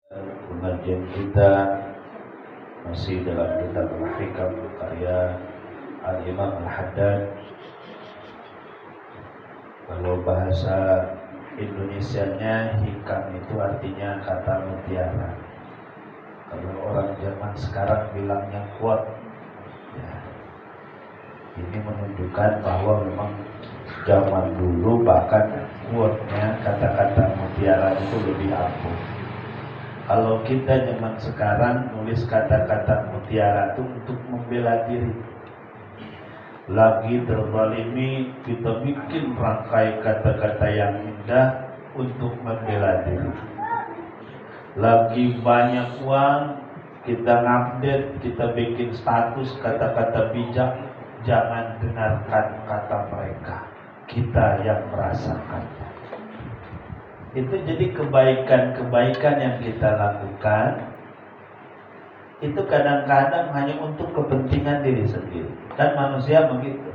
Pengajian kita masih dalam kitab Al-Hikam karya Al-Imam Al-Haddad. Kalau bahasa Indonesianya hikam itu artinya kata mutiara. Kalau orang zaman sekarang bilangnya quote, ya, ini menunjukkan bahwa memang zaman dulu bahkan quote-nya, kata-kata mutiara itu lebih ampuh. Kalau kita zaman sekarang nulis kata-kata mutiara itu untuk membela diri. Lagi terzalimi, kita bikin rangkai kata-kata yang indah untuk membela diri. Lagi banyak uang, kita ngupdate, kita bikin status kata-kata bijak. Jangan dengarkan kata mereka, kita yang merasakan. Itu jadi kebaikan-kebaikan yang kita lakukan itu kadang-kadang hanya untuk kepentingan diri sendiri. Dan manusia begitu,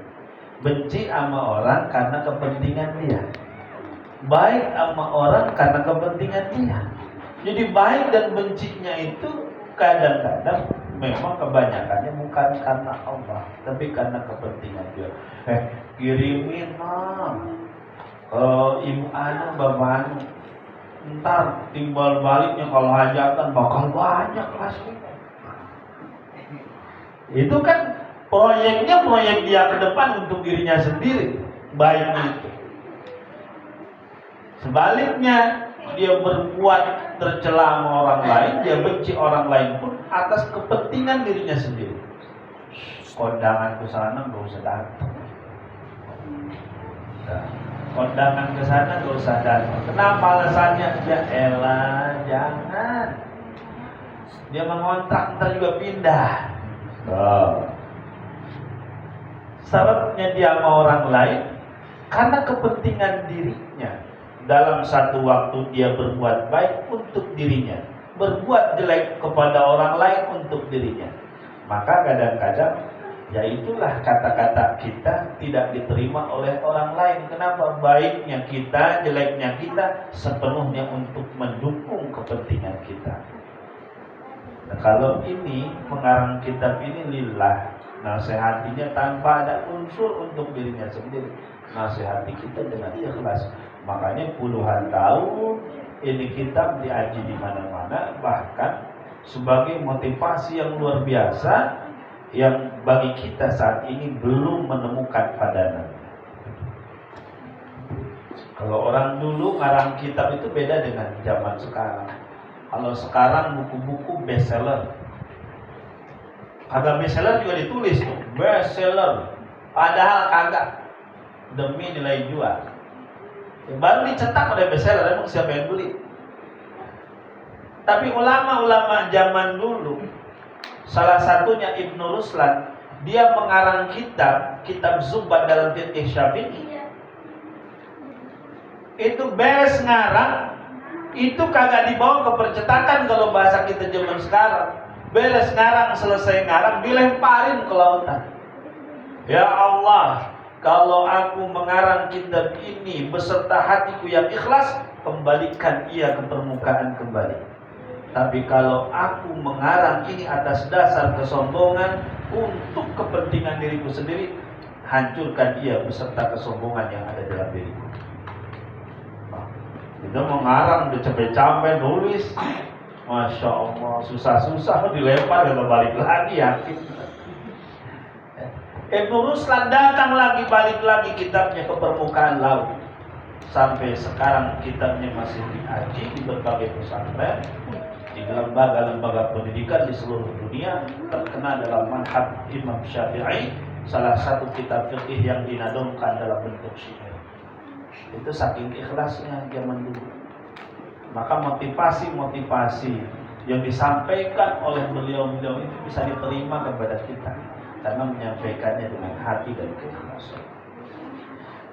benci sama orang karena kepentingan dia, baik sama orang karena kepentingan dia. Jadi baik dan bencinya itu kadang-kadang memang kebanyakannya bukan karena Allah, tapi karena kepentingan dia. Kirimin ibu anu bapak anu, ntar timbal baliknya kalau hajatan bakal banyak hasilnya. Itu kan proyeknya proyek dia ke depan untuk dirinya sendiri, baik itu. Sebaliknya dia berbuat tercela sama orang lain, dia benci orang lain pun atas kepentingan dirinya sendiri. Kondangan ke sana nggak usah datang. Kondangan ke sana nggak usah datang. Kenapa alasannya? Ya elah, jangan. Dia mengontrak, ntar juga pindah. Syaratnya dia sama orang lain karena kepentingan dirinya. Dalam satu waktu dia berbuat baik untuk dirinya, berbuat jelek kepada orang lain untuk dirinya. Maka kadang-kadang ya itulah kata-kata kita tidak diterima oleh orang lain. Kenapa? Baiknya kita, jeleknya kita sepenuhnya untuk mendukung kepentingan kita. Nah, kalau ini pengarang kitab ini lillah, nasihatinya tanpa ada unsur untuk dirinya sendiri, nasihati kita dengan ikhlas. Makanya puluhan tahun ini kitab diaji di mana-mana, bahkan sebagai motivasi yang luar biasa yang bagi kita saat ini belum menemukan padanannya. Kalau orang dulu ngarang kitab itu beda dengan zaman sekarang. Kalau sekarang buku-buku bestseller, kagak bestseller juga ditulis tuh bestseller, padahal kagak, demi nilai jual. Baru dicetak oleh bestseller, emang siapa yang beli? Tapi ulama-ulama zaman dulu, salah satunya Ibnu Ruslan, dia mengarang kitab Zubat dalam fiqh Syafi'i. Itu beres ngarang, itu kagak dibawa ke percetakan kalau bahasa kita zaman sekarang. Beres ngarang, selesai ngarang, dilemparin ke lautan. Ya Allah, kalau aku mengarang kitab ini beserta hatiku yang ikhlas, kembalikan ia ke permukaan kembali. Tapi kalau aku mengarang ini atas dasar kesombongan untuk kepentingan diriku sendiri, hancurkan ia beserta kesombongan yang ada dalam diriku. Kita mengarang udah capek-capek nulis, Masya Allah, susah-susah dilempar dan balik lagi, yakin. Ibnu Ruslan datang lagi, balik lagi kitabnya ke permukaan laut. Sampai sekarang kitabnya masih diaji di berbagai pesantren, di lembaga-lembaga pendidikan di seluruh dunia, terkena dalam manhaj Imam Syafi'i, salah satu kitab fikih yang dinadumkan dalam bentuk syair. Itu saking ikhlasnya zaman dulu. Maka motivasi-motivasi yang disampaikan oleh beliau-beliau itu bisa diterima kepada kita karena menyampaikannya dengan hati dan keikhlasan.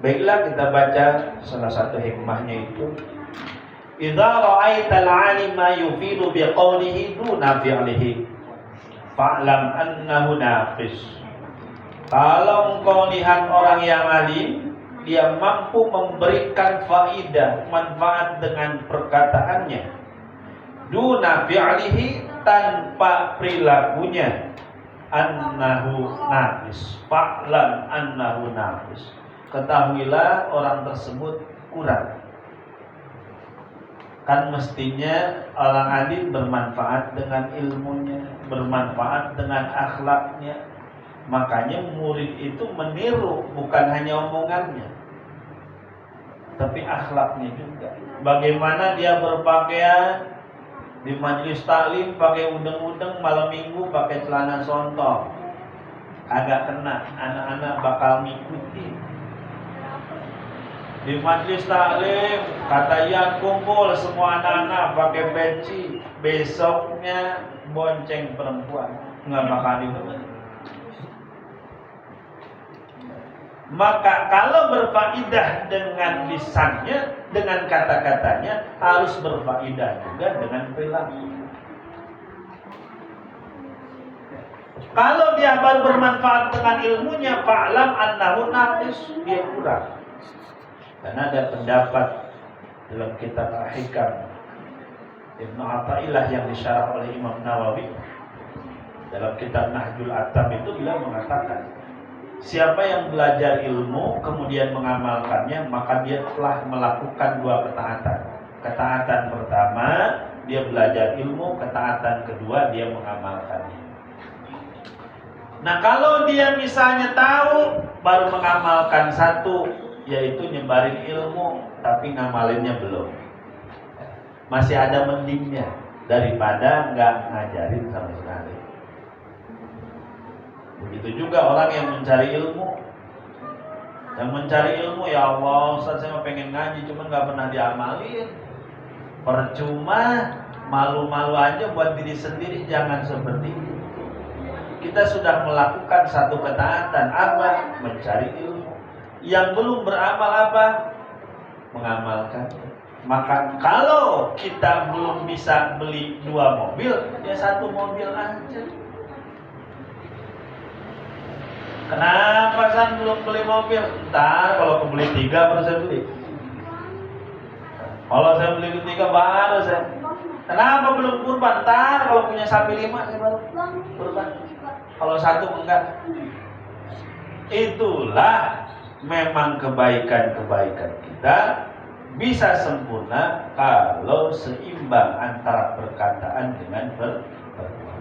Baiklah, kita baca salah satu hikmahnya itu, idza ra'aital 'alima yufidu biqaulihi duna fi'lihi fa'lam annahu naqis. Kalau engkau lihat orang yang alim, dia mampu memberikan faidah, manfaat dengan perkataannya, duna fi'lihi, tanpa perilakunya, annahu naqis, fa'lam annahu naqis, ketahuilah orang tersebut kurang. Kan mestinya orang alim bermanfaat dengan ilmunya, bermanfaat dengan akhlaknya. Makanya murid itu meniru bukan hanya omongannya, tapi akhlaknya juga. Bagaimana dia berpakaian di majelis taklim pakai udeng-udeng, malam minggu pakai celana sontok, agak kena, anak-anak bakal ngikuti. Di majelis taklim kata Ian kumpul semua anak-anak pakai peci, besoknya bonceng perempuan, nggak bakal didengar. Maka kalau berfaidah dengan lisannya, dengan kata-katanya, harus berfaidah juga dengan perilaku. Kalau dia baru bermanfaat dengan ilmunya, fa'lam annahu naqis, dia kurang. Karena ada pendapat dalam kitab Al-Hikam Ibnu Athaillah yang disyarah oleh Imam Nawawi dalam kitab Nahjul Atam itu, beliau mengatakan, siapa yang belajar ilmu kemudian mengamalkannya, maka dia telah melakukan dua ketaatan. Ketaatan pertama, dia belajar ilmu. Ketaatan kedua, dia mengamalkannya. Nah, kalau dia misalnya tahu baru mengamalkan satu, yaitu nyebarin ilmu, tapi ngamalinnya belum, masih ada mendingnya daripada nggak ngajarin sama sekali. Begitu juga orang yang mencari ilmu. Yang mencari ilmu, ya Allah Ustaz, saya pengen ngaji, cuma gak pernah diamalin. Percuma, malu-malu aja buat diri sendiri. Jangan seperti itu. Kita sudah melakukan satu ketaatan, apa? Mencari ilmu. Yang belum beramal apa? Mengamalkan. Maka kalau kita belum bisa beli 2 mobil, ya 1 mobil aja. Kenapa San belum beli mobil? Ntar kalau kebeli 3 baru saya beli. Kalau saya beli ketiga baru saya. Kenapa belum kurban? Ntar kalau punya sapi 5 saya baru kurban. Kalau 1 enggak. Itulah memang kebaikan-kebaikan kita bisa sempurna kalau seimbang antara perkataan dengan perbuatan.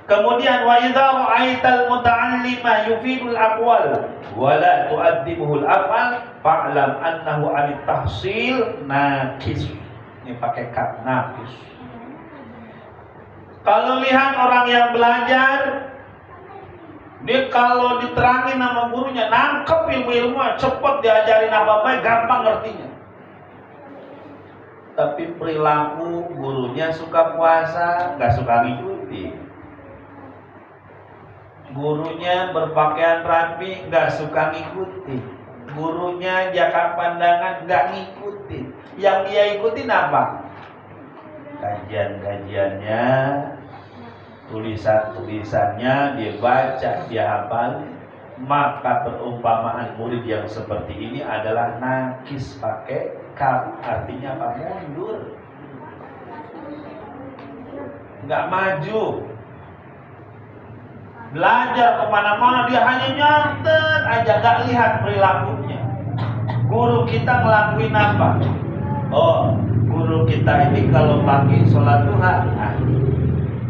Kemudian wa idza ra'aital muta'allima yufidul aqwal wa la tu'addibuhul af'al fa'lam annahu 'anit tahsil naqis. Ini pakai kata naqis. Kalau lihat orang yang belajar, dia kalau diterangin sama gurunya nangkep ilmu-ilmu, cepet diajarin apa-apa, gampang ngertinya. Tapi perilaku gurunya suka puasa, nggak suka ngikuti. Gurunya berpakaian rapi, nggak suka ngikuti. Gurunya jaga pandangan, nggak ngikuti. Yang dia ikutin apa? Kajian-kajiannya, tulisan-tulisannya dia baca, dia hafal. Maka perumpamaan murid yang seperti ini adalah nakis, pakai kaf, artinya apa? Mundur, nggak maju. Belajar kemana-mana dia hanya nyatet aja, gak lihat perilakunya. Guru kita ngelakuin apa? Oh, guru kita ini kalau pagi sholat duha, nah,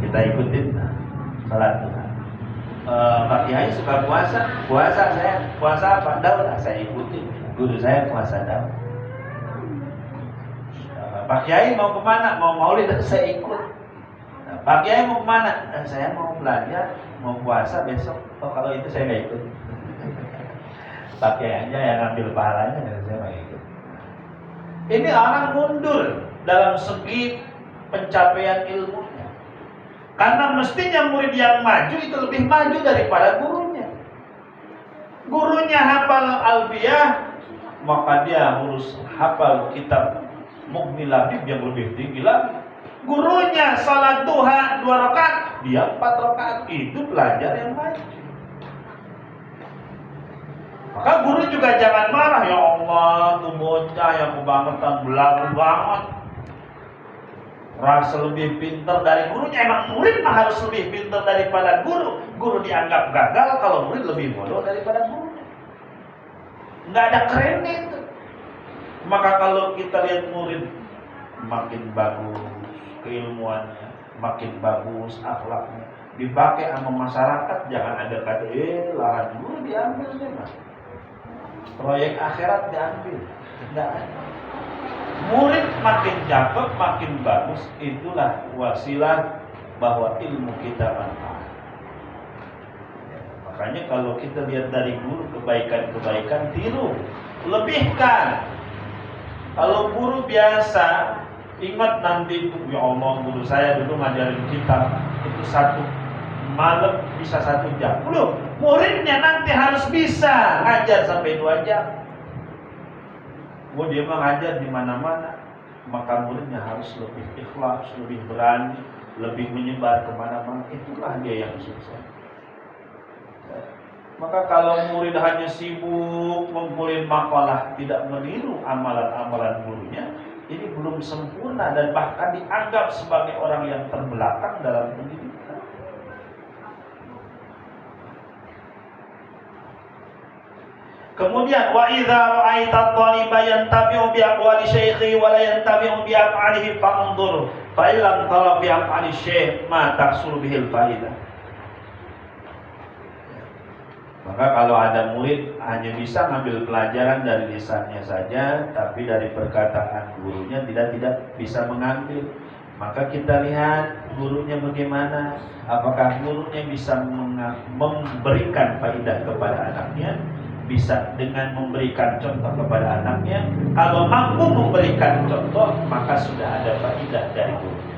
kita ikutin sholat duha. Pak Kiai suka puasa, saya puasa apa? Daud, saya ikutin. Guru saya puasa Daud. Pak Kiai mau kemana? Mau maulid, saya ikut. Pak Kiai mau kemana? Saya mau belajar, mau puasa besok. Oh, kalau itu saya nggak ikut. Pak Kiai aja yang ambil pahalanya, saya nggak ikut. Ini orang mundur dalam segi pencapaian ilmunya. Karena mestinya murid yang maju itu lebih maju daripada gurunya. Gurunya hafal alfiyah, maka dia harus hafal kitab Mughni Labib yang lebih tinggi lagi. Gurunya salat duha 2 rakaat, dia 4 rakaat. Itu pelajar yang maju. Maka guru juga jangan marah, ya Allah, tuh bocah yang kebangetan, belagu banget. Rasa lebih pintar dari gurunya. Emang murid mah harus lebih pintar daripada guru. Guru dianggap gagal kalau murid lebih bodoh daripada gurunya. Nggak ada kerennya itu. Maka kalau kita lihat murid makin bagus keilmuannya, makin bagus akhlaknya, dipakai sama masyarakat, jangan ada kata lahan guru diambil memang. Proyek akhirat diambil. Nggak ada. Murid makin cakep, makin bagus, itulah wasilah bahwa ilmu kita manfaat. Makanya kalau kita lihat dari guru kebaikan-kebaikan, tiru, lebihkan. Kalau guru biasa, ingat nanti itu, ya Allah, guru saya dulu ngajarin kitab itu 1 malam bisa 1 jam. Loh, muridnya nanti harus bisa ngajar sampai 2 jam. Dia mah ngajar di mana-mana, maka muridnya harus lebih ikhlas, lebih berani, lebih menyebar kemana-mana. Itulah dia yang sukses. Maka kalau murid hanya sibuk mengumpulin makalah, tidak meniru amalan-amalan gurunya, ini belum sempurna dan bahkan dianggap sebagai orang yang terbelakang dalam pendidikan. Kemudian wa idza ra'aita at-taliba yantafi'u bi aqwali syaikhi wa la yantafi'u bi af'alihi fa'unzur fa illam tara bi af'ali syaikh ma tahsul bihil faidah. Maka kalau ada murid hanya bisa ngambil pelajaran dari lisannya saja, tapi dari perkataan gurunya tidak bisa mengambil. Maka kita lihat gurunya bagaimana. Apakah gurunya bisa memberikan faidah kepada anaknya, bisa dengan memberikan contoh kepada anaknya. Kalau mampu memberikan contoh, maka sudah ada faidah dari gurunya.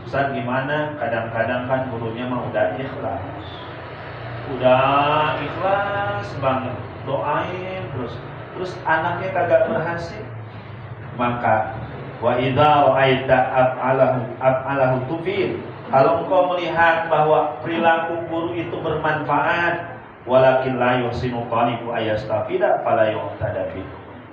Ustaz gimana? Kadang-kadang kan gurunya mau udah ikhlas banget, doain terus anaknya kagak berhasil. Maka wa idza ra'aita af'alahu tufil, kalau engkau melihat bahwa perilaku guru itu bermanfaat, walakin la yusinu talibu ayastafida fala yu'tada bi.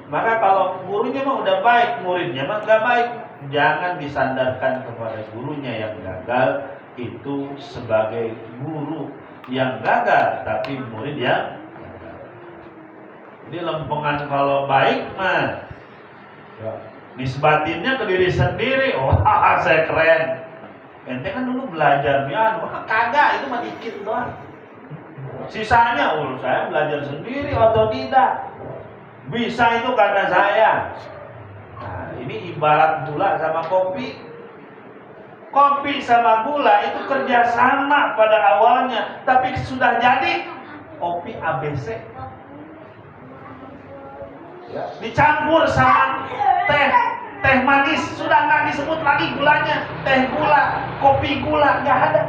Maka kalau gurunya mah udah baik, muridnya mah enggak baik, jangan disandarkan kepada gurunya yang gagal itu sebagai guru yang gagal, tapi murid yang gagal. Jadi lempengan kalau baik mah ya, nisbatinnya ke diri sendiri. Wah, saya keren. Ente kan dulu belajar piano, kagak, itu mah dikit doang. Sisanya saya belajar sendiri otodidak. Bisa itu karena saya. Nah, ini ibarat gula sama kopi. Kopi sama gula itu kerja sama pada awalnya, tapi sudah jadi kopi ABC. Ya, dicampur sama teh manis, sudah nggak disebut lagi gulanya, teh gula, kopi gula, nggak ada.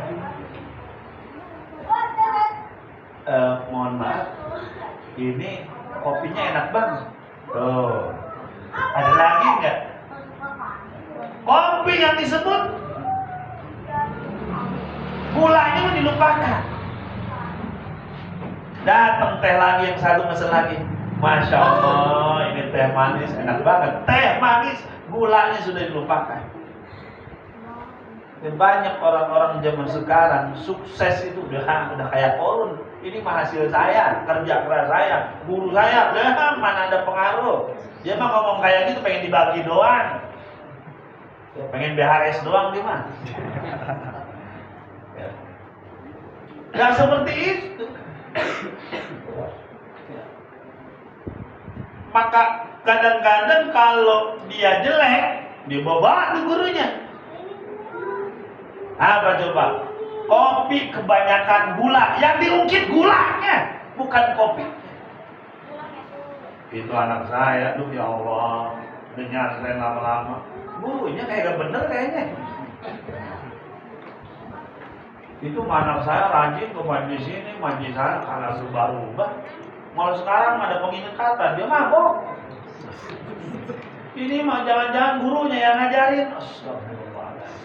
Mohon maaf, ini kopinya enak banget. Tuh, ada lagi nggak? Kopi yang disebut, gulanya dilupakan. Datang teh lagi yang satu mesen lagi. Masya Allah, ini teh manis enak banget. Teh manis, gulanya sudah dilupakan. Dan banyak orang-orang zaman sekarang sukses itu udah kayak korun. Ini mah hasil saya, kerja keras saya, guru saya, mana ada pengaruh. Dia mah ngomong kayak gitu pengen dibagi doang, pengen BHS doang dia mah. Gak seperti itu. Maka kadang-kadang kalau dia jelek, dibawa ke gurunya. Apa coba? Kopi kebanyakan gula, yang diungkit gulanya, bukan kopi. Itu anak saya, ya Allah, denyarin lama-lama. Gurunya kayak gak bener kayaknya. Itu anak saya rajin ke majlis ini, majlis sana karena berubah-ubah. Malah sekarang ada pengingkatan, dia mabok. Ini mah jangan-jangan gurunya yang ngajarin. Astagfirullahaladzim.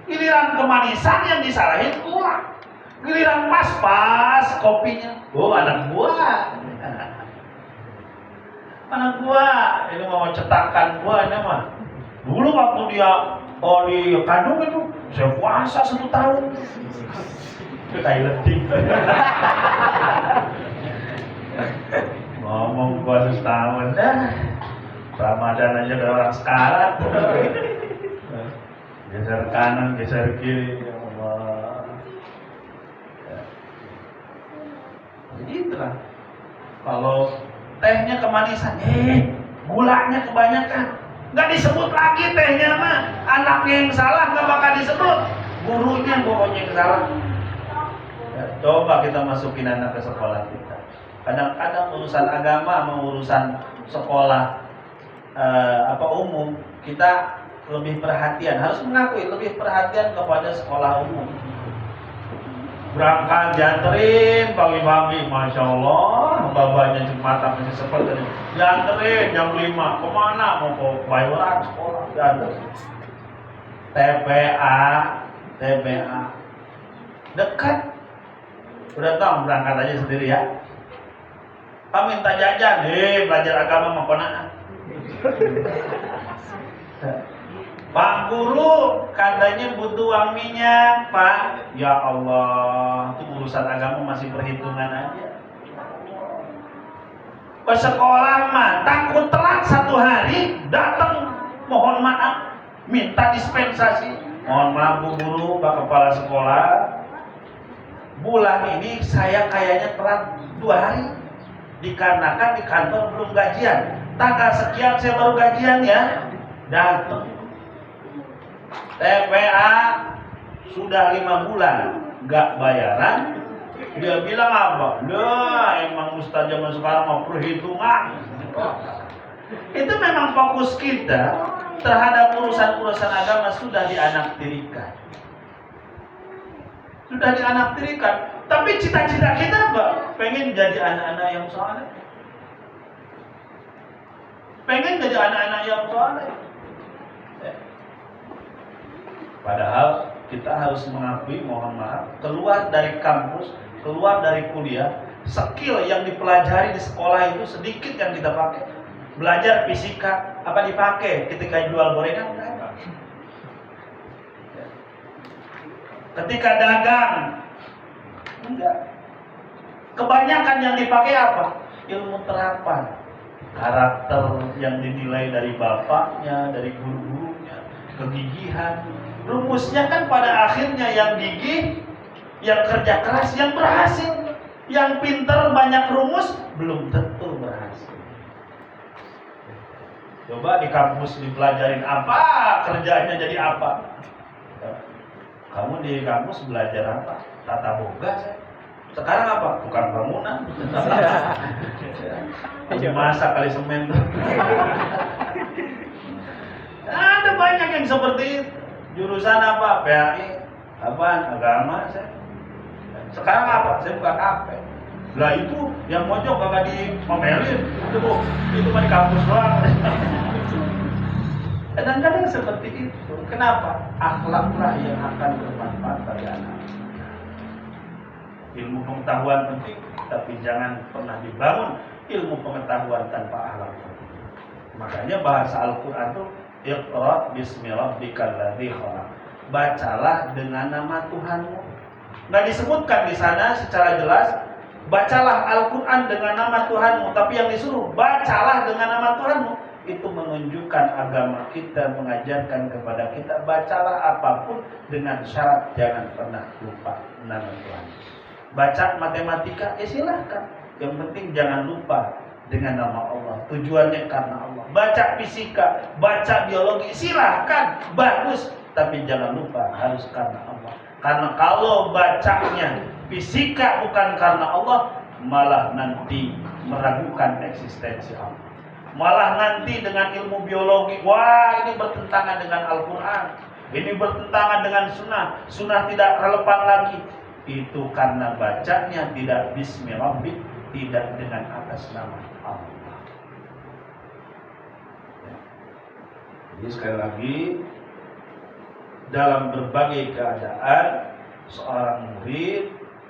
Giliran kemanisan yang disalahin gula. Giliran pas kopinya. Oh, anak gua. Anak gua, ini mau cetakan gua ini mah. Dulu waktu dia di kandung itu, saya puasa 1 tahun. Kayak letih. Ngomong puasa setahun dah. Ramadan aja udah orang sekarat. Geser kanan, geser kiri. Ya Allah. Begitulah. Kalau tehnya kemanisan, gulanya kebanyakan. Nggak disebut lagi tehnya mah. Anaknya yang salah nggak bakal disebut. Gurunya pokoknya yang salah. Ya, coba kita masukin anak ke sekolah kita. Kadang-kadang urusan agama sama urusan sekolah umum kita lebih perhatian. Harus mengakui lebih perhatian kepada sekolah umum. Berangkat dianterin pagi-pagi, masya Allah, babanya Jumatan masih seperti ini. Dianterin jam 5, kemana? Mau ke Bayoran sekolah, dianterin. TPA, dekat. Udah tahu berangkat aja sendiri ya. Pak minta jajan, belajar agama mau konaan. Pak Guru katanya butuh uang minyak, Pak. Ya Allah, itu urusan agama masih perhitungan aja. Ke sekolah mah takut telat 1 hari, datang mohon maaf, minta dispensasi. Mohon maaf Bu Guru, Pak Kepala Sekolah, bulan ini saya kayaknya telat 2 hari. Dikarenakan di kantor belum gajian. Tanggal sekian saya baru gajian ya. Datang. TPA sudah 5 bulan gak bayaran. Dia bilang apa? Nah, emang Ustaz zaman sekarang mau perhitungan. Itu memang fokus kita terhadap urusan-urusan agama sudah dianaktirikan. Tapi cita-cita kita apa? Pengen jadi anak-anak yang saleh. Padahal kita harus mengakui, mohon maaf, keluar dari kampus, keluar dari kuliah, skill yang dipelajari di sekolah itu sedikit yang kita pakai. Belajar fisika, apa dipakai ketika jual gorengan? Ketika dagang, enggak. Kebanyakan yang dipakai apa? Ilmu terapan, karakter yang dinilai dari bapaknya, dari guru-gurunya, kegigihan. Rumusnya kan pada akhirnya yang gigih, yang kerja keras, yang berhasil. Yang pintar banyak rumus, belum tentu berhasil. Coba di kampus dipelajarin apa, kerjanya jadi apa. Kamu di kampus belajar apa? Tata boga saya. Sekarang apa? Tukang bangunan. Masak kali semen. Ada banyak yang seperti itu. Jurusan apa? PAI. Apaan? Agama saya. Sekarang apa? Saya buka kafe. Lah itu yang mojok kagak diomelin. Itu mah di kampus doang. Kadang-kadang seperti itu. Kenapa? Akhlaklah yang akan bermanfaat bagi anak. Ilmu pengetahuan penting, tapi jangan pernah dibangun ilmu pengetahuan tanpa akhlak. Makanya bahasa Al-Quran itu Iqra bismi rabbikal ladzi khalaq. Bacalah dengan nama Tuhanmu. Nggak disebutkan di sana secara jelas bacalah Al-Quran dengan nama Tuhanmu, tapi yang disuruh bacalah dengan nama Tuhanmu. Itu menunjukkan agama kita mengajarkan kepada kita bacalah apapun dengan syarat jangan pernah lupa nama Tuhan. Baca matematika, silahkan. Yang penting jangan lupa dengan nama Allah. Tujuannya karena Allah. Baca fisika, baca biologi, silahkan. Bagus. Tapi jangan lupa harus karena Allah. Karena kalau bacanya fisika bukan karena Allah, malah nanti meragukan eksistensi Allah. Malah nanti dengan ilmu biologi, wah ini bertentangan dengan Al-Quran, ini bertentangan dengan sunnah, sunnah tidak relevan lagi. Itu karena bacanya tidak bismi rabbik, tidak dengan atas nama Allah. Jadi sekali lagi, dalam berbagai keadaan seorang murid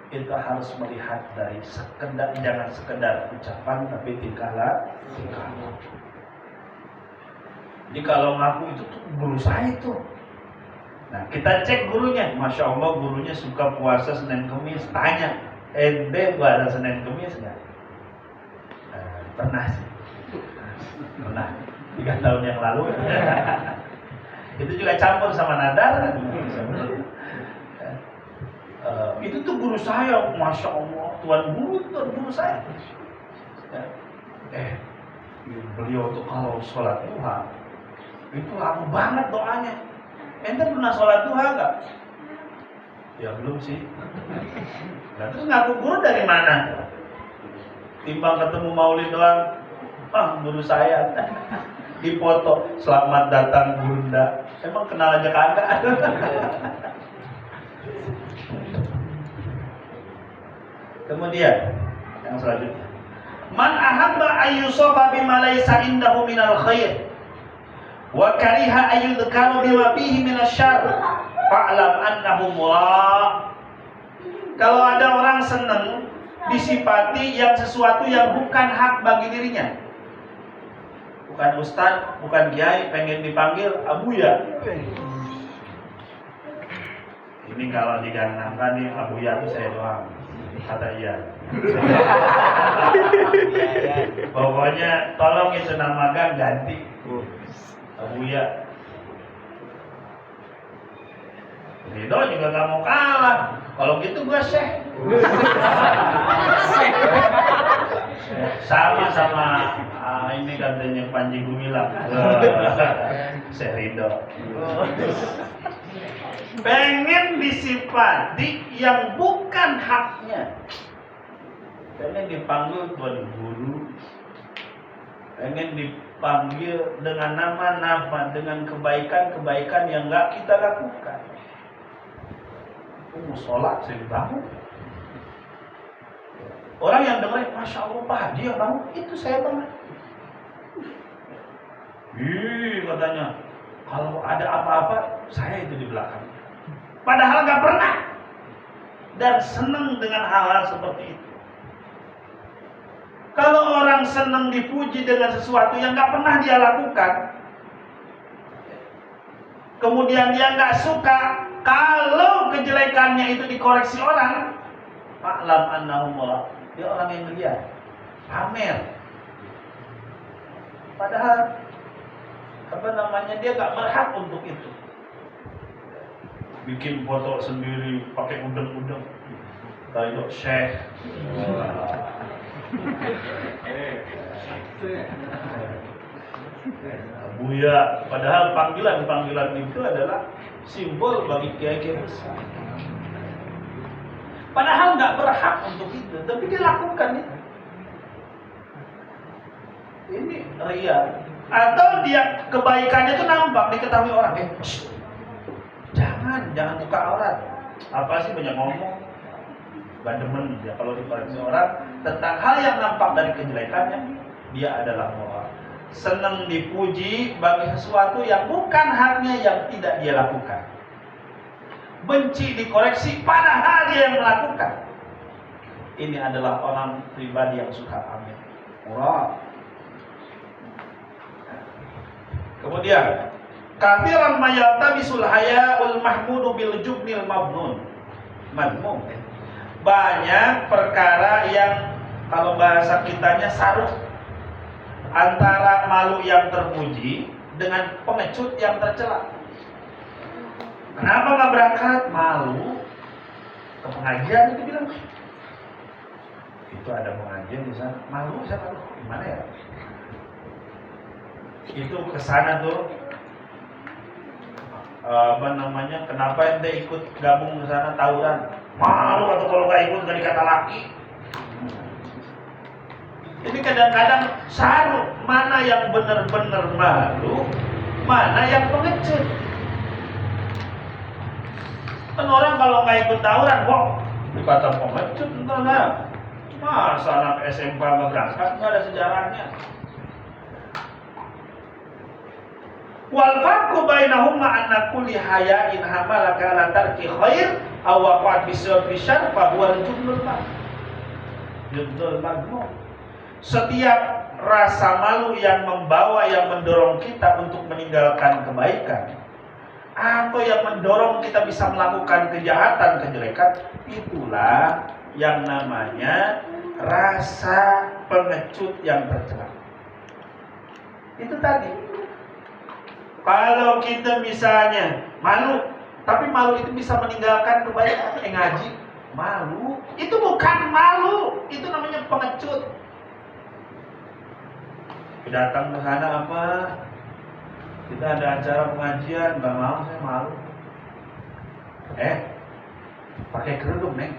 itu harus melihat dari sekedar, jangan sekedar ucapan tapi tingkah laku. Jadi kalau ngaku itu tuh guru saya tuh. Nah kita cek gurunya, Masya Allah gurunya suka puasa Senin Kemis. Tanya, ente puasa Senin Kemis nggak? Pernah sih, pernah 3 tahun yang lalu. Itu juga campur sama nadar. Itu tuh guru saya, Masya Allah, tuan guru saya. Beliau tuh kalau sholat duha itu lama banget doanya. Ente pernah sholat duha nggak? Ya belum sih. Nah, terus ngaku guru dari mana? Timbang ketemu maulid doang, guru saya. Dipoto, selamat datang Bunda. Emang kenal aja kagak? Kemudian yang selanjutnya, man ahabba ayyusofa bima laysa indahu minal khair wa kariha ayyudhkaru bima fihi minasyarr fa'lam annahu murah. Kalau ada orang senang disifati yang sesuatu yang bukan hak bagi dirinya, bukan ustaz, bukan kiai, pengen dipanggil Abuya. Ini kalau diganangkan nih Abuya itu saya doang, kata iya. Pokoknya tolong itu nama ganti Abuya. Ridho juga gak mau kalah. Kalau gitu gua Syekh. Sama ini katanya Panji Gumilang. Syekh Ridho. Pengen disifati yang bukan haknya. Pengen dipanggil tuan guru. Pengen dipanggil dengan nama-nama, dengan kebaikan-kebaikan yang gak kita lakukan. Mau sholat saya bangun. Orang yang dengar, Masya Allah Pak Haji yang bangun, itu saya bangun. Katanya, kalau ada apa-apa, saya itu di belakang. Padahal gak pernah. Dan senang dengan hal-hal seperti itu. Kalau orang senang dipuji dengan sesuatu yang gak pernah dia lakukan, kemudian dia gak suka, kalau kejelekannya itu dikoreksi orang, fa'lam annahu murah. Dia orang yang liar, pamer. Padahal dia gak berhak untuk itu. Bikin foto sendiri pakai udeng-udeng. Kayak Syekh. Buya, padahal panggilan itu adalah simbol bagi kiai-kiai besar. Padahal nggak berhak untuk itu, tapi dia lakukan itu. Ini ria. Atau dia kebaikannya itu nampak, diketahui orang. Jangan buka aurat. Apa sih banyak ngomong? Gak demen dia kalau dikoreksi orang tentang hal yang nampak dari kejelekannya, dia adalah moral. Senang dipuji bagi sesuatu yang bukan haknya, yang tidak dia lakukan. Benci dikoreksi padahal dia yang melakukan. Ini adalah orang pribadi yang suka pamer. Moral. Kemudian, kafiran mayaltabisul haya'ul mahmudu bil jubnil mabnun. Madmum. Banyak perkara yang kalau bahasa kitanya saruh antara malu yang terpuji dengan pengecut yang tercela. Kenapa nggak berangkat? Malu ke pengajian itu bilang. Itu ada pengajian di sana. Malu saya malu. Gimana ya? Itu kesana tuh. Kenapa ente ikut gabung ke sana tawuran? Malu atau kalau nggak ikut nggak dikata laki. Jadi kadang-kadang saru mana yang benar-benar malu, mana yang pengecut. Kan orang kalau nggak ikut tawuran, kok dikata pengecut, enggak. Masa anak SMK nggak berangkat, nggak ada sejarahnya. Wal farqu bainahuma anna kulli haya'in hamalaka ala tarki khair aw waqa'a bi syarr fa huwa al-jumlul madmum. Setiap rasa malu yang membawa, yang mendorong kita untuk meninggalkan kebaikan, atau yang mendorong kita bisa melakukan kejahatan, kejelekan, itulah yang namanya rasa pengecut yang tercela. Itu tadi. Kalau kita misalnya malu, tapi malu itu bisa meninggalkan kebaikan, ngaji, malu, itu bukan malu, itu namanya pengecut. Datang ke sana apa? Kita ada acara pengajian, nggak mau, saya malu. Pakai kerudung, Neng.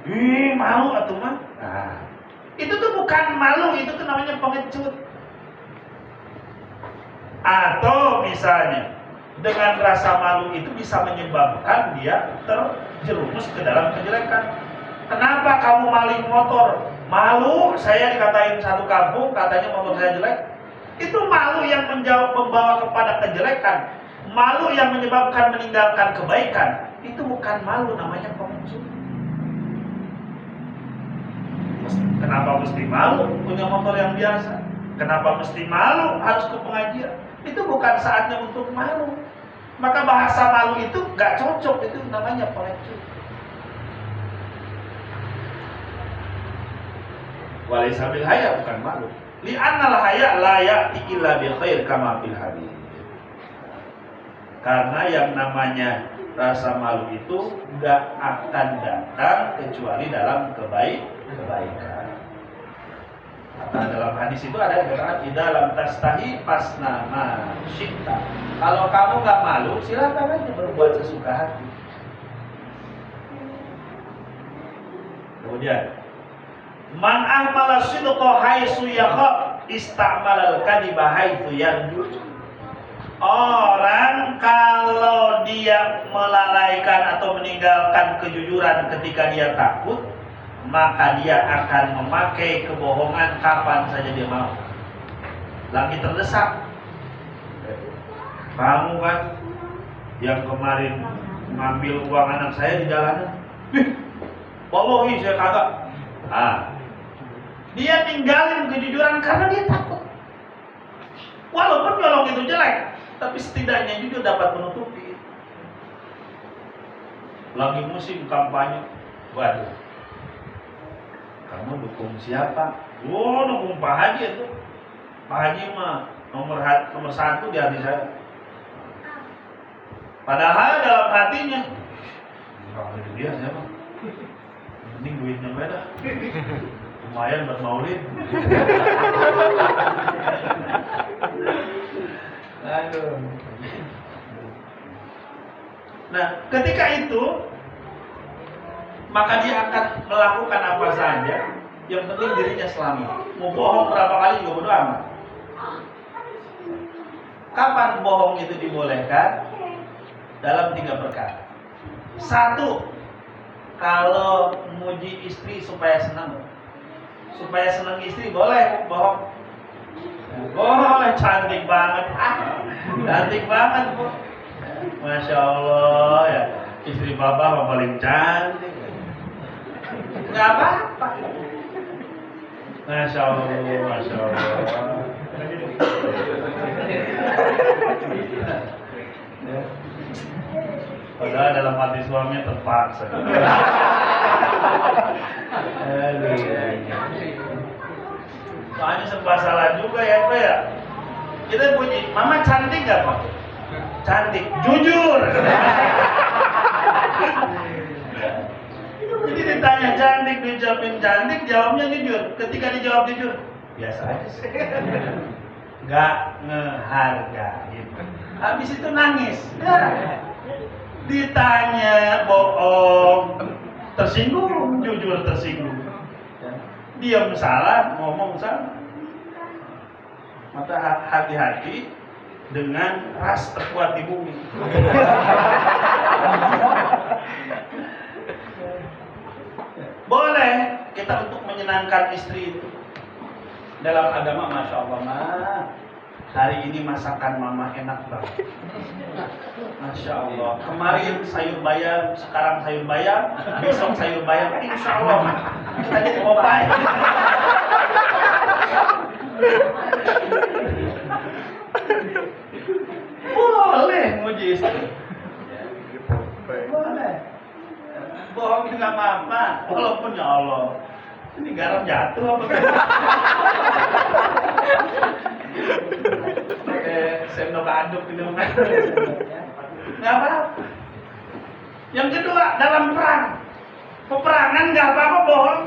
Malu atuh mah. Nah, itu tuh bukan malu, itu tuh namanya pengecut. Atau misalnya dengan rasa malu itu bisa menyebabkan dia terjerumus ke dalam kejelekan. Kenapa kamu maling motor? Malu, saya dikatain satu kampung, katanya motor saya jelek. Itu malu yang membawa kepada kejelekan. Malu yang menyebabkan meninggalkan kebaikan. Itu bukan malu, namanya pengecut. Kenapa mesti malu punya motor yang biasa? Kenapa mesti malu harus ke pengajian? Itu bukan saatnya untuk malu. Maka bahasa malu itu gak cocok, itu namanya pengecut. Walaysa bil haya, bukan malu. Li'annal haya la ya'ti illa bi khair kama fil hadis. Karena yang namanya rasa malu itu gak akan datang kecuali dalam kebaikan. Maka dalam hadis itu ada yang katakan idza lam tastahi fasna ma syi'ta. Kalau kamu gak malu, silakan aja berbuat sesuka hati. Kemudian man ahmala sidqa haitsu yaqa istamala al-kadhiba haitsu yarju. Orang kalau dia melalaikan atau meninggalkan kejujuran ketika dia takut, maka dia akan memakai kebohongan kapan saja dia mau. Lagi terdesak. Kamu kan yang kemarin ngambil uang anak saya di jalanan. Wallahi saya kagak. Dia ninggalin kejujuran karena dia takut. Walaupun nyolong itu jelek, tapi setidaknya juga dapat menutupi. Lagi musim kampanye, waduh, kamu dukung siapa? Dukung Pak Haji itu. Pak Haji mah nomor satu di hati saya. Padahal dalam hatinya, kalau itu dia siapa? Mending duitnya beda. Lumayan buat maulid. Aduh. Nah, ketika itu maka dia akan melakukan apa saja, yang penting dirinya selamat. Mau bohong berapa kali juga bodo amat. Kapan bohong itu dibolehkan? Dalam 3 perkara. 1, kalau muji istri supaya senang. Supaya senang istri boleh bohong. Boleh, cantik banget. Cantik banget, Bu. Masya Allah ya. Istri Bapak mah paling cantik. Enggak apa-apa. Masya Allah, Masya Allah. Padahal dalam hati suaminya terpaksa. Soalnya serba salah juga ya Pak ya. Kita puji, Mama cantik gak Pak? Cantik, jujur. Jadi ditanya cantik, dijawabin cantik, jawabnya jujur. Ketika dijawab jujur, biasa aja sih. Gak ngehargain. Habis itu nangis. Ditanya bohong, tersinggung, jujur tersinggung. Diam salah, ngomong salah. Maka hati-hati dengan ras terkuat di bumi. Boleh kita untuk menyenangkan istri itu. Dalam agama Masya Allah mah, hari ini masakan mama enak banget. Masya Allah. Kemarin sayur bayam, sekarang sayur bayam, besok sayur bayam. Insya Allah kita jadi mau baik. Boleh muji istri. Boleh. Bohong itu nggak apa-apa. Walaupun ya Allah, ini garam jatuh apa? Sendok aduk gitu. Nggak apa-apa. Yang kedua, dalam perang. Peperangan nggak apa-apa bohong.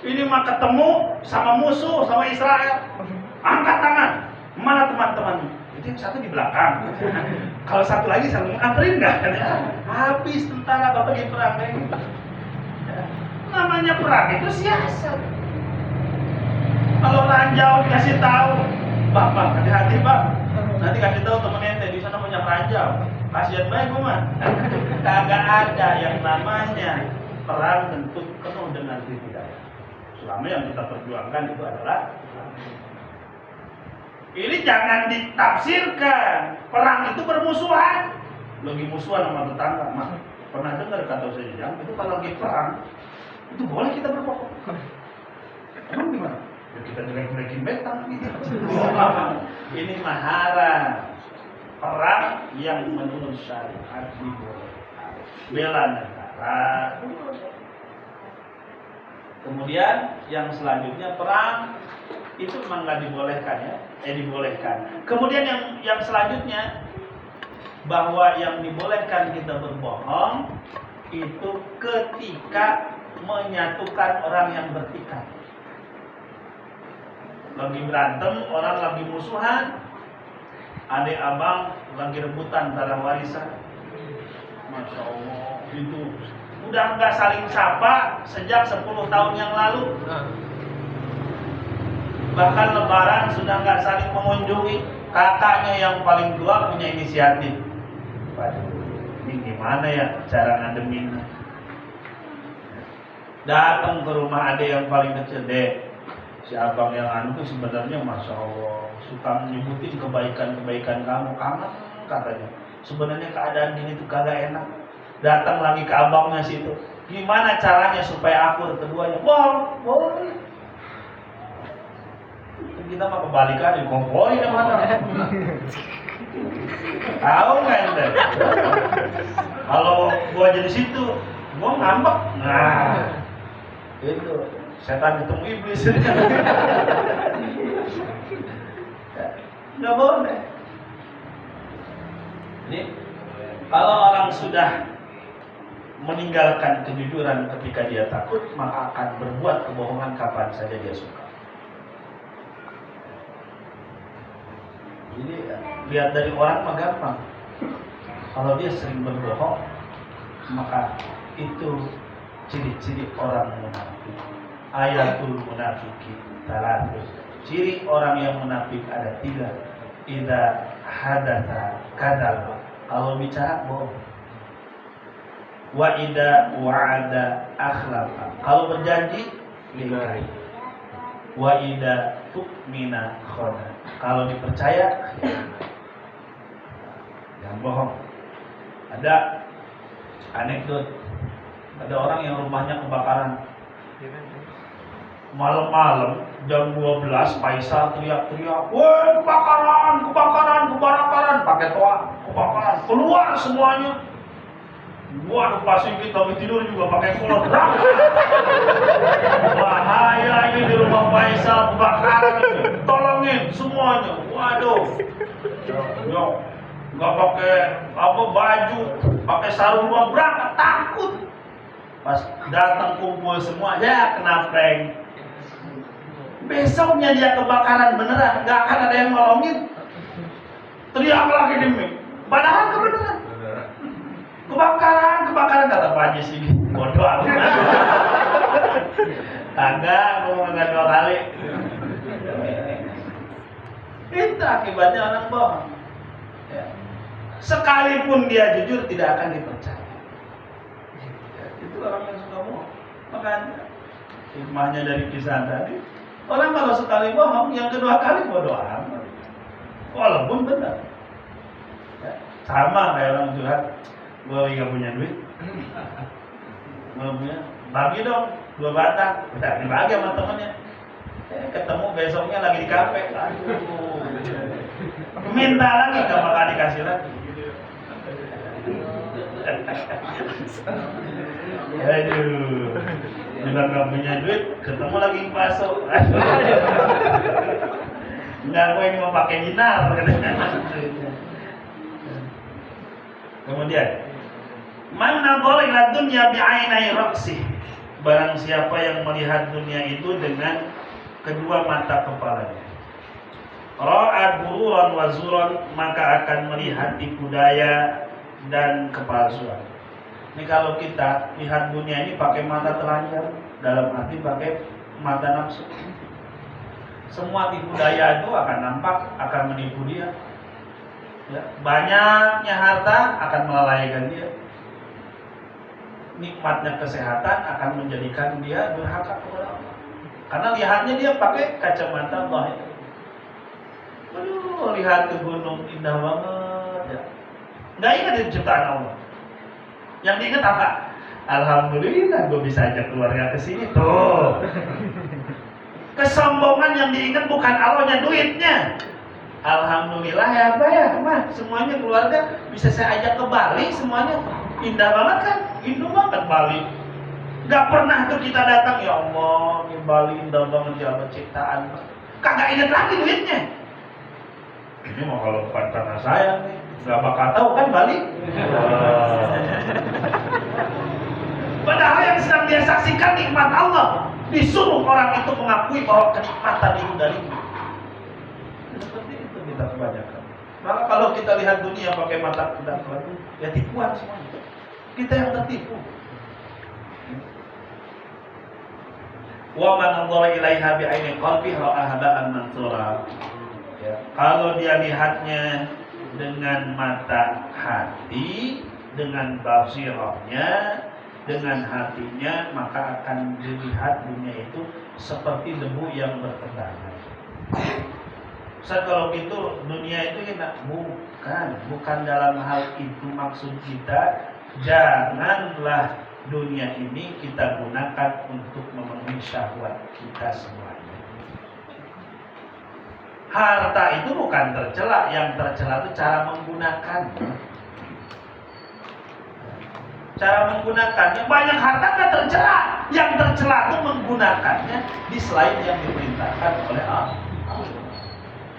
Ini mah ketemu sama musuh, sama Israel. Angkat tangan. Mana teman-teman? Itu yang satu di belakang. Kalau satu lagi saling anterin nggak? Habis tentara bapak di perang. Namanya perang itu siasat. Kalau ranjau dikasih tahu, Bang, hati-hati Bang. Nanti kasih tahu temen ente di sana punya ranjau. Kasihan baik gua mah. Kagak ada yang namanya perang tentu penuh dengan hidayah. Selama yang kita perjuangkan itu adalah ini jangan ditafsirkan perang itu bermusuhan. Lagi musuhan sama tetangga, mah pernah dengar kata saya yang itu kalau lagi perang itu boleh kita berbohong. Emang gimana? Ya kita jelek-jelekin betang gitu. Ini mah haram. Perang yang menurut syariat dibolehkan. Bela negara. Kemudian yang selanjutnya perang itu memang nggak dibolehkan ya, dibolehkan. Kemudian yang selanjutnya bahwa yang dibolehkan kita berbohong itu ketika menyatukan orang yang bertikai. Lagi berantem, orang lagi musuhan, adik abang lagi rebutan tanah warisan. Masya Allah, itu udah nggak saling sapa sejak 10 tahun yang lalu. Bahkan lebaran sudah nggak saling mengunjungi. Kakaknya yang paling tua punya inisiatif. Waduh, ini gimana ya cara ngademinnya? Datang ke rumah adik yang paling kecil, Dek. Si abang yang anu tuh sebenarnya Masya Allah suka menyebutin kebaikan-kebaikan kamu, kangen katanya. Sebenarnya keadaan gini tuh kagak enak. Datang lagi ke abangnya situ. Gimana caranya supaya akur keduanya? Boleh. Kita mah kebalikan, dikompoi yang mana? Tahu nggak ente? Kalau gua jadi situ, gua ngambek. Nah, itu setan ketemu iblis. Nggak boleh. Ini kalau orang sudah meninggalkan kejujuran ketika dia takut, maka akan berbuat kebohongan kapan saja dia suka. Jadi lihat dari orang mah gampang. Kalau dia sering berbohong, maka itu ciri-ciri orang munafik. Ayatul munafiki talatus. Ciri orang yang munafik ada 3. Idza hadatsa kadzaba. Kalau bicara bohong. Wa idza wa'ada akhlafa. Kalau berjanji ingkari. Wa idza tu'mina khana. Kalau dipercaya jangan bohong. Ada anekdot, ada orang yang rumahnya kebakaran. Malam-malam jam 12 Faisal teriak-teriak, "Woi, kebakaran, pakai toa, kebakaran, keluar semuanya." Waduh, pasti kita tidur juga pakai kolor. Bahaya ini di rumah Faisal kebakaran ini. Tolongin semuanya. Waduh. Ya, nggak pakai baju, pakai sarung doang berangkat takut. Pas datang kumpul semua, ya kena prank. Besoknya dia kebakaran beneran, nggak akan ada yang nolongin. Teriak lagi demi. Padahal kebenaran. Kebakaran kata Pak Haji sih. Bodoh amat. Kagak, ngomong 2 kali. Itu akibatnya orang bohong. Ya. Sekalipun dia jujur tidak akan dipercaya. Ya, itu orang yang suka bohong. Makanya hikmahnya dari kisah tadi, orang kalau sekali bohong, yang kedua kali bodoh amat. Walaupun benar. Ya, sama kayak orang curhat. Gua lagi gak punya duit. Gua punya, bagi dong 2 batang. Udah dibagi sama temennya. Ketemu besoknya lagi di kafe. Aduh. Minta lagi gak bakal dikasih lagi. Aduh. Bilang gak punya duit, ketemu lagi masuk. Enggak, gue ini mau pakai dinar. Kemudian, man nadhara ila dunya bi'ainai ra'si. Barang siapa yang melihat dunia itu dengan kedua mata kepalanya. Ra'ad bururan wa zuran, maka akan melihat tipu daya dan kepalsuan. Ini kalau kita lihat dunia ini pakai mata telanjang, dalam arti pakai mata nafsu. Semua tipu daya itu akan nampak, akan menipu dia. Ya, banyaknya harta akan melalaikan dia. Nikmatnya kesehatan akan menjadikan dia durhaka kepada Allah. Karena lihatnya dia pakai kacamata zahir. Aduh, lihat ke gunung indah banget ya. Nggak ingat itu ciptaan Allah. Yang diingat apa? Alhamdulillah gue bisa ajak keluarga ke sini tuh. Kesombongan yang diingat bukan Allahnya, duitnya. Alhamdulillah ya Pak ya, mah semuanya keluarga bisa saya ajak ke Bali, semuanya indah banget kan, indah banget Bali. Gak pernah tuh kita datang, ya Allah, di Bali indah banget ya Allah ciptaan. Kagak ingat lagi duitnya. Ini mau kalau bukan karena saya nih, gak bakal tahu kan Bali. Padahal yang sedang dia saksikan nikmat Allah, disuruh orang itu mengakui bahwa kenikmatan itu darinya. Seperti itu kita kebanyakan. Maka kalau kita lihat dunia pakai mata kita lagi, ya tipuan semuanya. Kita yang tertipu. Wa man nadhara ilaiha bi'aini qalbi ra'aha haba'an mansura. Ya, kalau dia lihatnya dengan mata hati, dengan basirahnya, dengan hatinya, maka akan dilihat dunia itu seperti debu yang berterbangan. Ustaz, kalau gitu dunia itu enak? Bukan dalam hal itu maksud kita. Janganlah dunia ini kita gunakan untuk memenuhi syahwat kita semuanya. Harta itu bukan tercela, yang tercela itu cara menggunakannya. Cara menggunakannya, banyak harta nggak tercela, yang tercela itu menggunakannya di selain yang diperintahkan oleh Allah.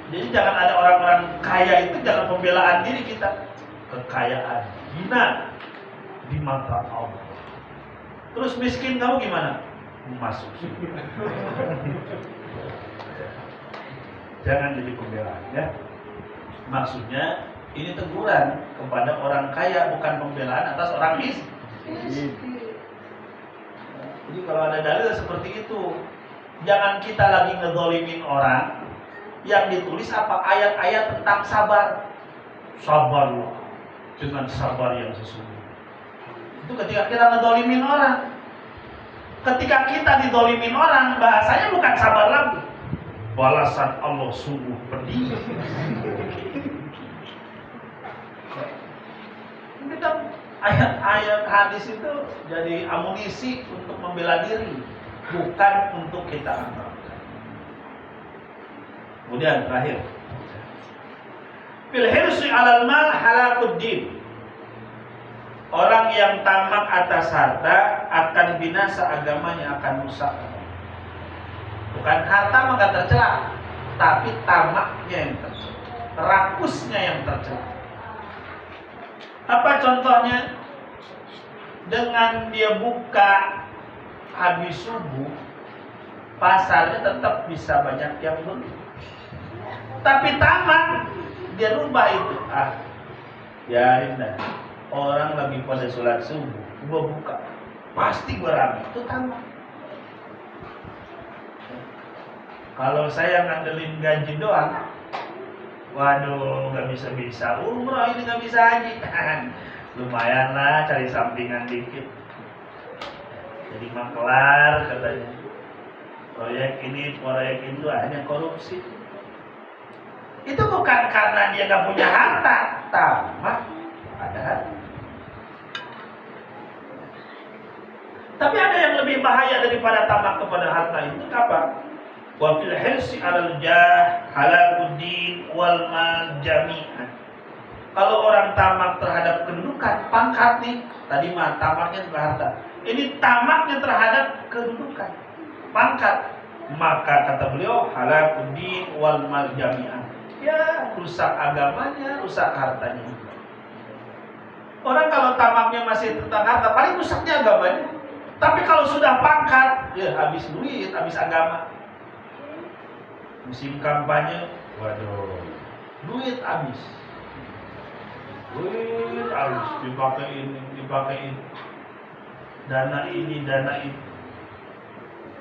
Jadi jangan ada orang-orang kaya itu, jangan pembelaan diri kita. Kekayaan hina di mata Allah. Terus miskin kamu gimana? Masuk surga. Jangan jadi pembelaan ya. Maksudnya ini teguran kepada orang kaya, bukan pembelaan atas orang miskin. Jadi kalau ada dalil seperti itu, jangan kita lagi ngezolimin orang. Yang ditulis apa? Ayat-ayat tentang sabar. Sabarlah dengan sabar yang sesungguhnya. Itu ketika kita ngezolimin orang. Ketika kita dizolimin orang, bahasanya bukan sabar lagi. Balasan Allah sungguh pedih. Kita ayat-ayat hadis itu jadi amunisi untuk membela diri, bukan untuk kita amalkan. Kemudian terakhir, fil hirsi 'alal mal halakuddin. Orang yang tamak atas harta akan binasa, agamanya akan rusak. Bukan harta maka tercela, tapi tamaknya yang tercela, rakusnya yang tercela. Apa contohnya? Dengan dia buka habis subuh, pasarnya tetap bisa banyak yang beli. Tapi tamak, dia rubah itu. Biarin dah. Orang lagi pada sholat subuh, gua buka, pasti gua ramai. Itu tamak. Kalau saya ngandelin gaji doang, waduh, nggak bisa-bisa. Umroh ini nggak bisa haji. Lumayan lah, cari sampingan dikit. Jadi maklar katanya. Proyek ini, proyek itu hanya korupsi. Itu bukan karena dia nggak punya harta, tamak ada harta. Tapi ada yang lebih bahaya daripada tamak kepada harta itu apa? Wa fil hirsi 'alal jah halakuddin wal mal jami'an. Kalau orang tamak terhadap kedudukan, pangkat nih, tadi mah tamaknya terhadap harta. Ini tamaknya terhadap kedudukan, pangkat, maka kata beliau halakuddin wal mal jami'an. Ya, rusak agamanya, rusak hartanya. Orang kalau tamaknya masih tentang harta, paling rusaknya agamanya. Tapi kalau sudah pangkat, ya habis duit, habis agama. Musim kampanye, waduh, duit habis. Duit habis, dipakai ini. Dana ini, dana itu.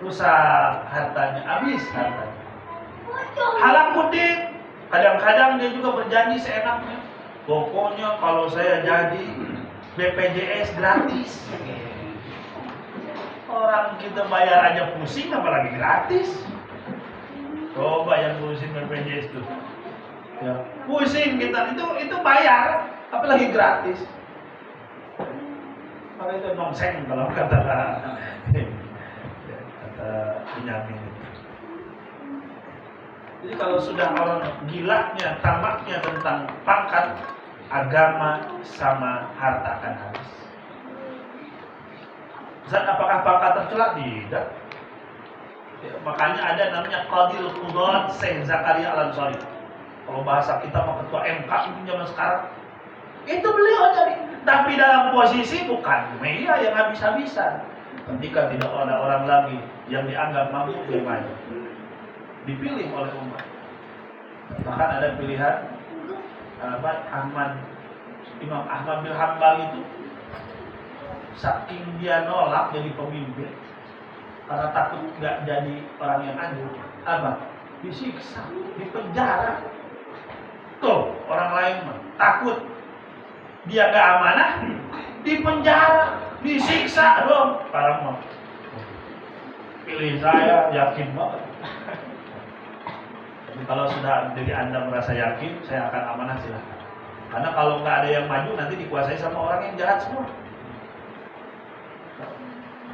Rusak hartanya, habis hartanya. Halakuddin, kadang-kadang dia juga berjanji seenaknya. Pokoknya kalau saya jadi BPJS gratis. Orang kita bayar aja pusing, apalagi gratis. Coba yang ngurusin BPJS itu, ya, pusing kita, itu bayar, apalagi gratis. Kalau itu nongseng kalau kata penyamin itu. Jadi kalau sudah orang gilanya, tamaknya tentang pangkat, agama sama harta akan habis. Zat apakah pangkat tercela? Tidak. Ya, makanya ada namanya Qadil Qudat Syekh Zakaria Al-Ansari. Kalau bahasa kita mah ketua MK zaman sekarang. Itu beliau jadi, tapi dalam posisi bukan media yang habis-habisan. Ketika tidak ada orang lagi yang dianggap mampu dia maju, dipilih oleh umat. Bahkan ada pilihan Imam Ahmad bin Hanbal itu, saking dia nolak jadi pemimpin karena takut nggak jadi orang yang adil, disiksa, dipenjara. Tuh orang lain mah takut dia nggak amanah, dipenjara, disiksa dong. Sekarang mah pilih saya, yakin banget. Tapi kalau sudah jadi Anda merasa yakin, saya akan amanah, silahkan. Karena kalau nggak ada yang maju, nanti dikuasai sama orang yang jahat semua.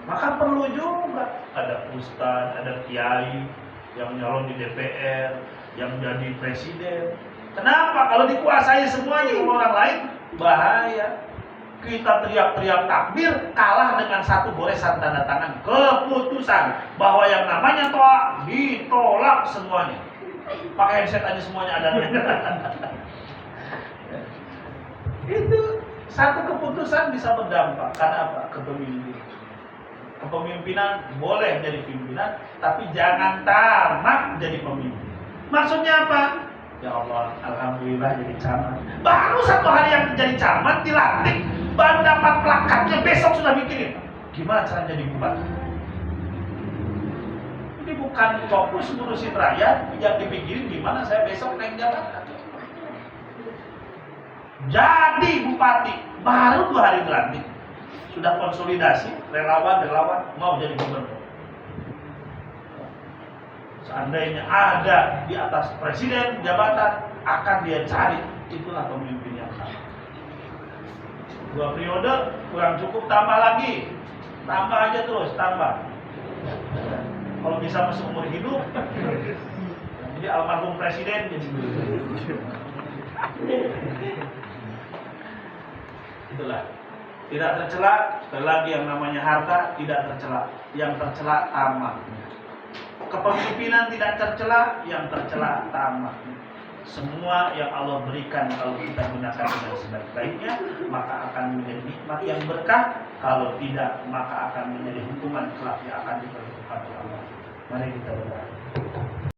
Maka perlu juga ada ustadz, ada kiai yang nyalon di DPR, yang jadi presiden. Kenapa? Kalau dikuasai semuanya sama orang lain, bahaya. Kita teriak-teriak takbir, kalah dengan satu goresan tanda tangan keputusan bahwa yang namanya toa ditolak semuanya. Pakai headset aja semuanya ada. Itu satu keputusan bisa berdampak. Karena apa? Kepemimpinan boleh jadi pimpinan, tapi jangan tamak jadi pemimpin. Maksudnya apa? Ya Allah, alhamdulillah jadi camat. Baru satu hari yang jadi camat dilantik, baru dapat plakatnya, besok sudah mikirin gimana cara jadi bupati. Ini bukan fokus ngurusin rakyat, yang dipikirin gimana saya besok naik jabatan. Jadi bupati baru 2 hari dilantik, sudah konsolidasi relawan mau jadi gubernur. Seandainya ada di atas presiden jabatan, akan dia cari. Itulah pemimpin yang sama. 2 periode kurang cukup, tambah lagi, tambah aja terus, tambah. Kalau bisa masuk umur hidup, jadi almarhum presiden jadi. Itulah. Tidak tercela, sekali lagi yang namanya harta tidak tercela. Yang tercela tamak. Kepemimpinan tidak tercela, yang tercela tamak. Semua yang Allah berikan kalau kita gunakan dengan sebaik-baiknya, maka akan menjadi nikmat yang berkah. Kalau tidak, maka akan menjadi hukuman kelak yang akan diperlukan oleh Allah. Mari kita berdoa.